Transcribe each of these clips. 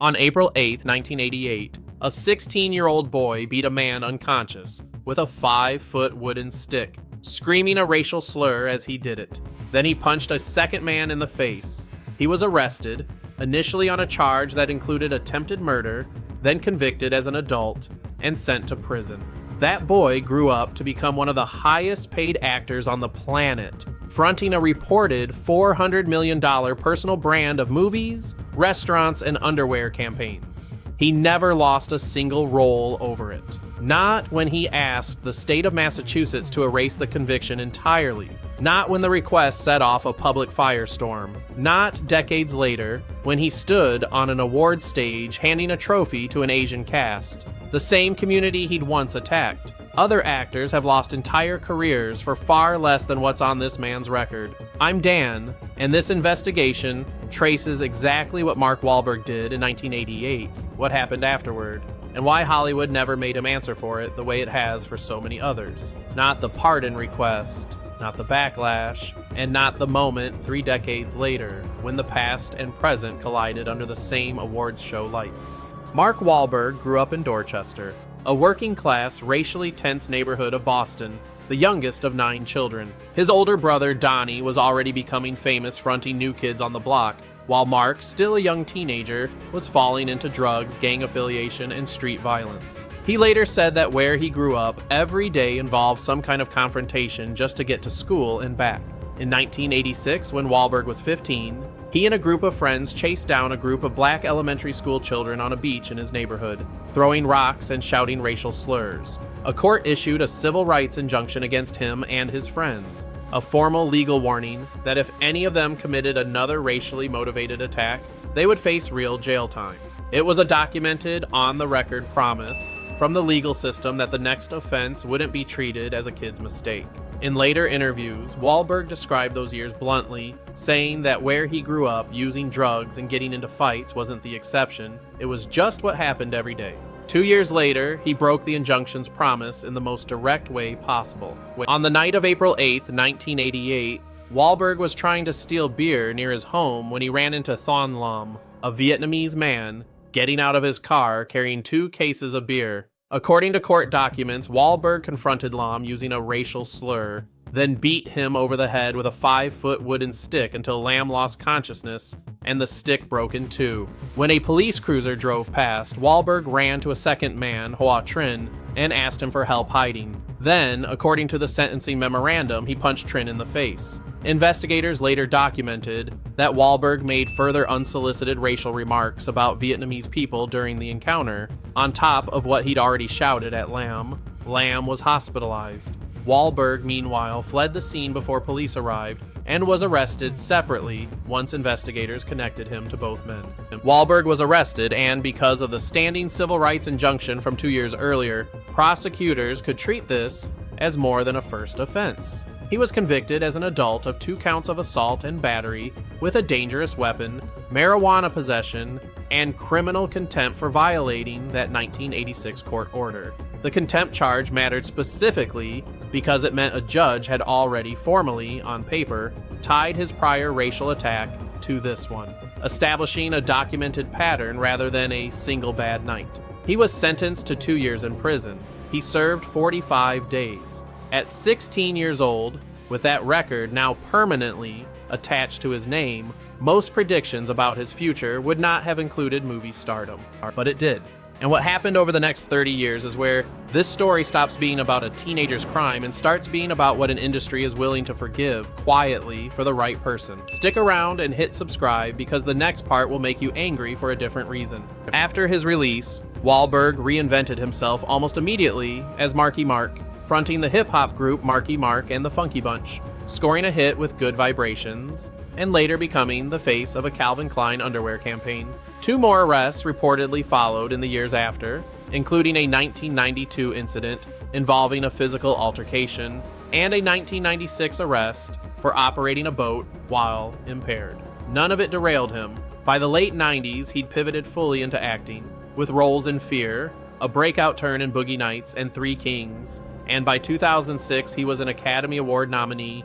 On April 8, 1988, a 16-year-old boy beat a man unconscious with a 5-foot wooden stick, screaming a racial slur as he did it. Then he punched a second man in the face. He was arrested, initially on a charge that included attempted murder, then convicted as an adult, and sent to prison. That boy grew up to become one of the highest-paid actors on the planet, fronting a reported $400 million personal brand of movies, restaurants, and underwear campaigns. He never lost a single role over it. Not when he asked the state of Massachusetts to erase the conviction entirely. Not when the request set off a public firestorm. Not decades later, when he stood on an awards stage handing a trophy to an Asian cast. The same community he'd once attacked. Other actors have lost entire careers for far less than what's on this man's record. I'm Dan, and this investigation traces exactly what Mark Wahlberg did in 1988, what happened afterward, and why Hollywood never made him answer for it the way it has for so many others. Not the pardon request, not the backlash, and not the moment 3 decades later when the past and present collided under the same awards show lights. Mark Wahlberg grew up in Dorchester, a working-class, racially tense neighborhood of Boston, the youngest of 9 children. His older brother, Donnie, was already becoming famous fronting New Kids on the Block, while Mark, still a young teenager, was falling into drugs, gang affiliation, and street violence. He later said that where he grew up, every day involved some kind of confrontation just to get to school and back. In 1986, when Wahlberg was 15, he and a group of friends chased down a group of black elementary school children on a beach in his neighborhood, throwing rocks and shouting racial slurs. A court issued a civil rights injunction against him and his friends, a formal legal warning that if any of them committed another racially motivated attack, they would face real jail time. It was a documented, on-the-record promise from the legal system that the next offense wouldn't be treated as a kid's mistake. In later interviews, Wahlberg described those years bluntly, saying that where he grew up, using drugs and getting into fights wasn't the exception, it was just what happened every day. 2 years later, he broke the injunction's promise in the most direct way possible. On the night of April 8, 1988, Wahlberg was trying to steal beer near his home when he ran into Thon Lam, a Vietnamese man, getting out of his car carrying 2 cases of beer. According to court documents, Wahlberg confronted Lam using a racial slur, then beat him over the head with a 5-foot wooden stick until Lam lost consciousness and the stick broke in 2. When a police cruiser drove past, Wahlberg ran to a second man, Hoa Trin, and asked him for help hiding. Then, according to the sentencing memorandum, he punched Trin in the face. Investigators later documented that Wahlberg made further unsolicited racial remarks about Vietnamese people during the encounter, on top of what he'd already shouted at Lam. Lam was hospitalized. Wahlberg, meanwhile, fled the scene before police arrived and was arrested separately once investigators connected him to both men. Wahlberg was arrested, and because of the standing civil rights injunction from 2 years earlier, prosecutors could treat this as more than a first offense. He was convicted as an adult of 2 counts of assault and battery with a dangerous weapon, marijuana possession, and criminal contempt for violating that 1986 court order. The contempt charge mattered specifically because it meant a judge had already formally, on paper, tied his prior racial attack to this one, establishing a documented pattern rather than a single bad night. He was sentenced to 2 years in prison. He served 45 days. At 16 years old, with that record now permanently attached to his name, most predictions about his future would not have included movie stardom, but it did. And what happened over the next 30 years is where this story stops being about a teenager's crime and starts being about what an industry is willing to forgive quietly for the right person. Stick around and hit subscribe because the next part will make you angry for a different reason. After his release, Wahlberg reinvented himself almost immediately as Marky Mark, fronting the hip-hop group Marky Mark and the Funky Bunch, scoring a hit with Good Vibrations, and later becoming the face of a Calvin Klein underwear campaign. 2 more arrests reportedly followed in the years after, including a 1992 incident involving a physical altercation, and a 1996 arrest for operating a boat while impaired. None of it derailed him. By the late 90s, he'd pivoted fully into acting, with roles in Fear, a breakout turn in Boogie Nights, and 3 Kings, and by 2006 he was an Academy Award nominee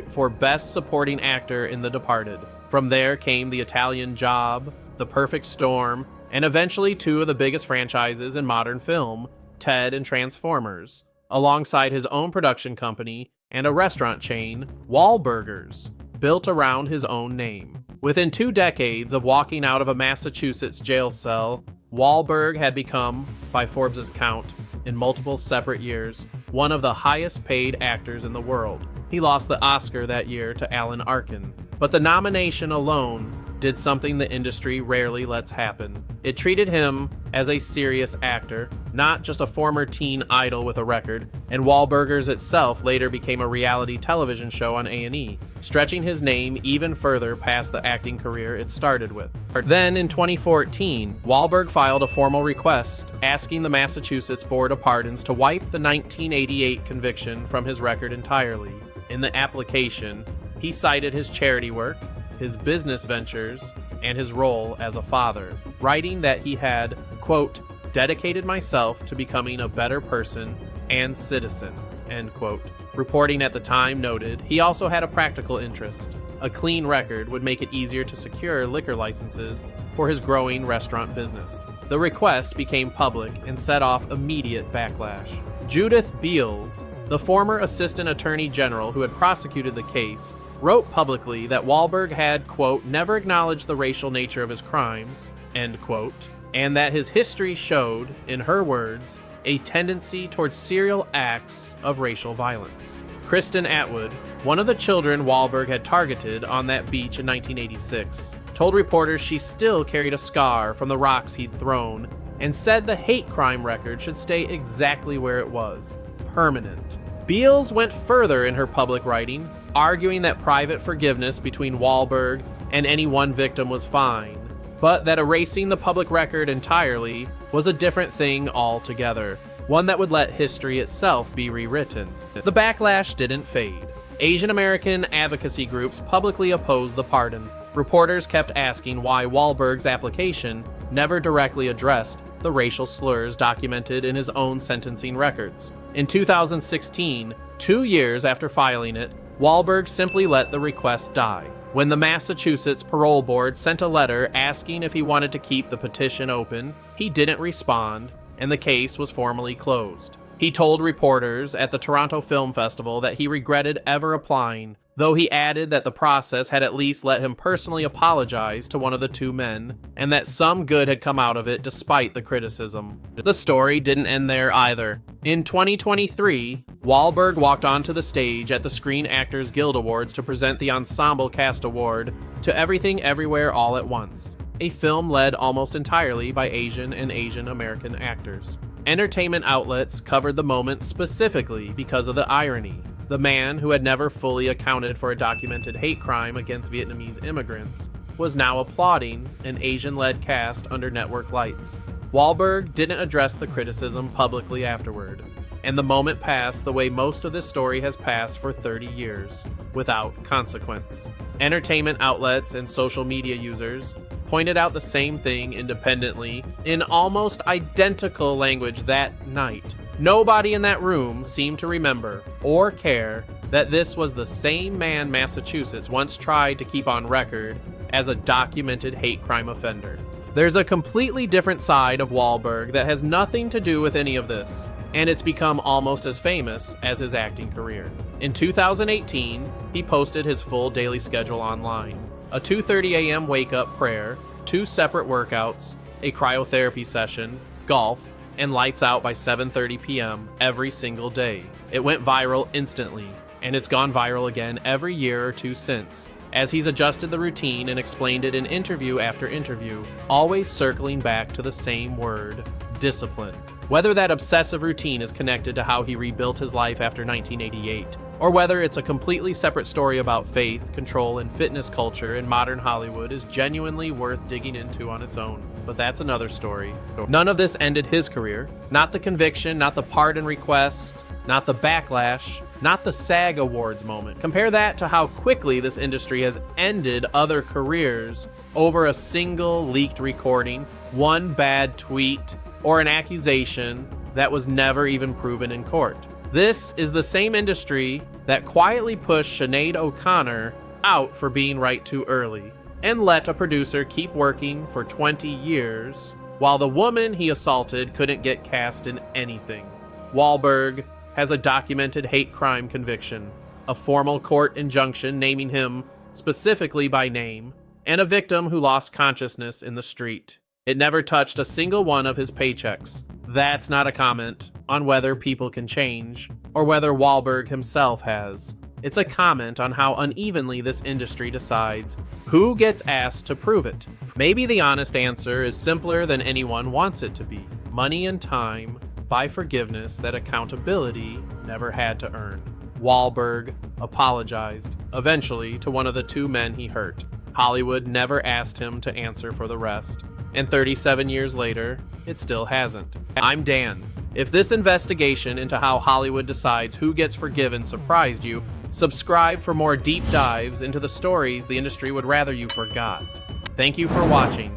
for Best Supporting Actor in The Departed. From there came The Italian Job, The Perfect Storm, and eventually two of the biggest franchises in modern film, Ted and Transformers, alongside his own production company and a restaurant chain, Wahlburgers, built around his own name. Within 2 decades of walking out of a Massachusetts jail cell, Wahlberg had become, by Forbes' count, in multiple separate years, one of the highest paid actors in the world. He lost the Oscar that year to Alan Arkin, but the nomination alone did something the industry rarely lets happen. It treated him as a serious actor, not just a former teen idol with a record, and Wahlburgers itself later became a reality television show on A&E, stretching his name even further past the acting career it started with. Then, in 2014, Wahlberg filed a formal request asking the Massachusetts Board of Pardons to wipe the 1988 conviction from his record entirely. In the application, he cited his charity work, his business ventures, and his role as a father, writing that he had, quote, dedicated myself to becoming a better person and citizen, end quote. Reporting at the time noted he also had a practical interest. A clean record would make it easier to secure liquor licenses for his growing restaurant business. The request became public and set off immediate backlash. Judith Beals, the former assistant attorney general who had prosecuted the case, wrote publicly that Wahlberg had, quote, never acknowledged the racial nature of his crimes, end quote, and that his history showed, in her words, a tendency towards serial acts of racial violence. Kristen Atwood, one of the children Wahlberg had targeted on that beach in 1986, told reporters she still carried a scar from the rocks he'd thrown and said the hate crime record should stay exactly where it was, permanent. Beals went further in her public writing, arguing that private forgiveness between Wahlberg and any one victim was fine, but that erasing the public record entirely was a different thing altogether, one that would let history itself be rewritten. The backlash didn't fade. Asian American advocacy groups publicly opposed the pardon. Reporters kept asking why Wahlberg's application never directly addressed the racial slurs documented in his own sentencing records. In 2016, 2 years after filing it, Wahlberg simply let the request die. When the Massachusetts Parole Board sent a letter asking if he wanted to keep the petition open, he didn't respond, and the case was formally closed. He told reporters at the Toronto Film Festival that he regretted ever applying, though he added that the process had at least let him personally apologize to one of the 2 men, and that some good had come out of it despite the criticism. The story didn't end there either. In 2023, Wahlberg walked onto the stage at the Screen Actors Guild Awards to present the Ensemble Cast Award to Everything Everywhere All at Once, a film led almost entirely by Asian and Asian American actors. Entertainment outlets covered the moment specifically because of the irony. The man who had never fully accounted for a documented hate crime against Vietnamese immigrants was now applauding an Asian-led cast under network lights. Wahlberg didn't address the criticism publicly afterward, and the moment passed the way most of this story has passed for 30 years, without consequence. Entertainment outlets and social media users pointed out the same thing independently in almost identical language that night. Nobody in that room seemed to remember or care that this was the same man Massachusetts once tried to keep on record as a documented hate crime offender. There's a completely different side of Wahlberg that has nothing to do with any of this, and it's become almost as famous as his acting career. In 2018, he posted his full daily schedule online. A 2:30 a.m. wake-up prayer, 2 separate workouts, a cryotherapy session, golf, and lights out by 7:30 p.m. every single day. It went viral instantly, and it's gone viral again every year or 2 since, as he's adjusted the routine and explained it in interview after interview, always circling back to the same word, discipline. Whether that obsessive routine is connected to how he rebuilt his life after 1988, or whether it's a completely separate story about faith, control, and fitness culture in modern Hollywood is genuinely worth digging into on its own. But that's another story. None of this ended his career. Not the conviction, not the pardon request, not the backlash, not the SAG Awards moment. Compare that to how quickly this industry has ended other careers over a single leaked recording, one bad tweet, or an accusation that was never even proven in court. This is the same industry that quietly pushed Sinead O'Connor out for being right too early. and let a producer keep working for 20 years while the woman he assaulted couldn't get cast in anything. Wahlberg has a documented hate crime conviction, a formal court injunction naming him specifically by name, and a victim who lost consciousness in the street. It never touched a single one of his paychecks. That's not a comment on whether people can change, or whether Wahlberg himself has. It's a comment on how unevenly this industry decides who gets asked to prove it. Maybe the honest answer is simpler than anyone wants it to be. Money and time buy forgiveness that accountability never had to earn. Wahlberg apologized, eventually, to one of the two men he hurt. Hollywood never asked him to answer for the rest, and 37 years later, it still hasn't. I'm Dan. If this investigation into how Hollywood decides who gets forgiven surprised you, subscribe for more deep dives into the stories the industry would rather you forgot. Thank you for watching.